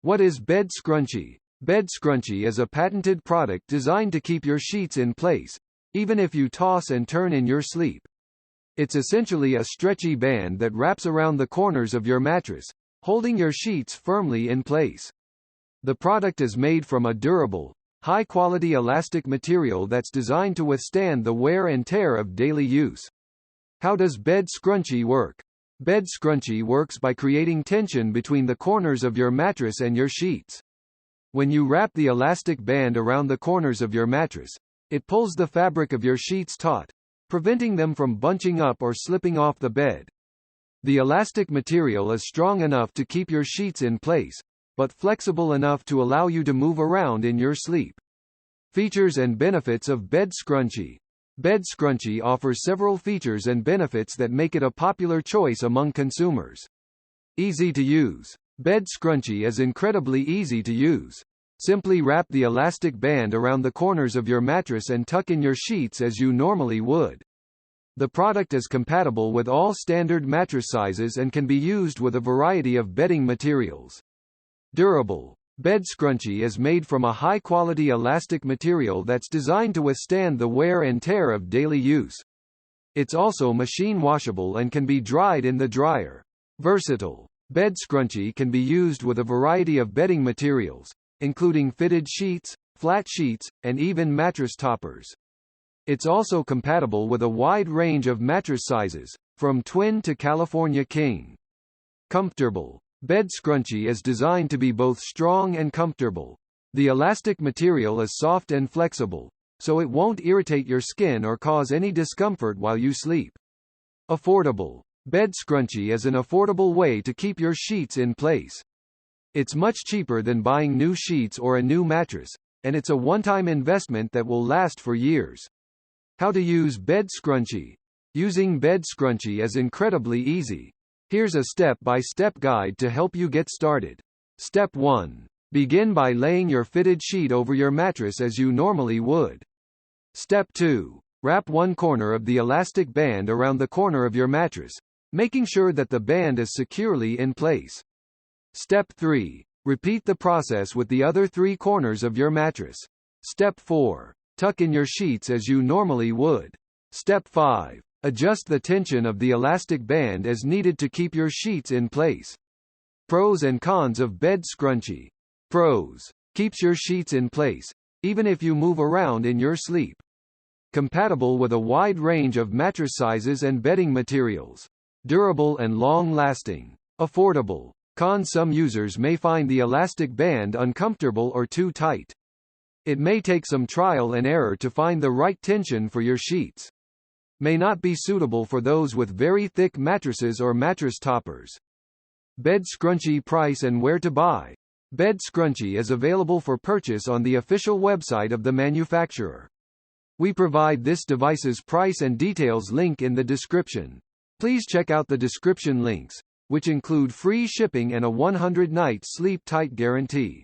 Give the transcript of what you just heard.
What is Bed Scrunchie? Bed Scrunchie is a patented product designed to keep your sheets in place, even if you toss and turn in your sleep. It's essentially a stretchy band that wraps around the corners of your mattress, holding your sheets firmly in place. The product is made from a durable, high-quality elastic material that's designed to withstand the wear and tear of daily use. How does Bed Scrunchie work? Bed Scrunchie works by creating tension between the corners of your mattress and your sheets. When you wrap the elastic band around the corners of your mattress, it pulls the fabric of your sheets taut, preventing them from bunching up or slipping off the bed. The elastic material is strong enough to keep your sheets in place, but flexible enough to allow you to move around in your sleep. Features and benefits of Bed Scrunchie. Bed Scrunchie offers several features and benefits that make it a popular choice among consumers. Easy to use. Bed Scrunchie is incredibly easy to use. Simply wrap the elastic band around the corners of your mattress and tuck in your sheets as you normally would. The product is compatible with all standard mattress sizes and can be used with a variety of bedding materials. Durable. Bed Scrunchie is made from a high-quality elastic material that's designed to withstand the wear and tear of daily use. It's also machine washable and can be dried in the dryer. Versatile. Bed Scrunchie can be used with a variety of bedding materials, including fitted sheets, flat sheets, and even mattress toppers. It's also compatible with a wide range of mattress sizes, from twin to California king. Comfortable. Bed Scrunchie is designed to be both strong and comfortable. The elastic material is soft and flexible, so it won't irritate your skin or cause any discomfort while you sleep. Affordable. Bed Scrunchie is an affordable way to keep your sheets in place. It's much cheaper than buying new sheets or a new mattress, and it's a one-time investment that will last for years. How to use Bed Scrunchie. Using Bed Scrunchie is incredibly easy. Here's a step-by-step guide to help you get started. Step 1. Begin by laying your fitted sheet over your mattress as you normally would. Step 2. Wrap one corner of the elastic band around the corner of your mattress, making sure that the band is securely in place. Step 3. Repeat the process with the other three corners of your mattress. Step 4. Tuck in your sheets as you normally would. Step 5. Adjust the tension of the elastic band as needed to keep your sheets in place. Pros and cons of Bed Scrunchie. Pros. Keeps your sheets in place, even if you move around in your sleep. Compatible with a wide range of mattress sizes and bedding materials. Durable and long-lasting. Affordable. Cons: some users may find the elastic band uncomfortable or too tight. It may take some trial and error to find the right tension for your sheets. May not be suitable for those with very thick mattresses or mattress toppers. Bed Scrunchie price and where to buy. Bed Scrunchie is available for purchase on the official website of the manufacturer. We provide this device's price and details link in the description. Please check out the description links, which include free shipping and a 100-night sleep-tight guarantee.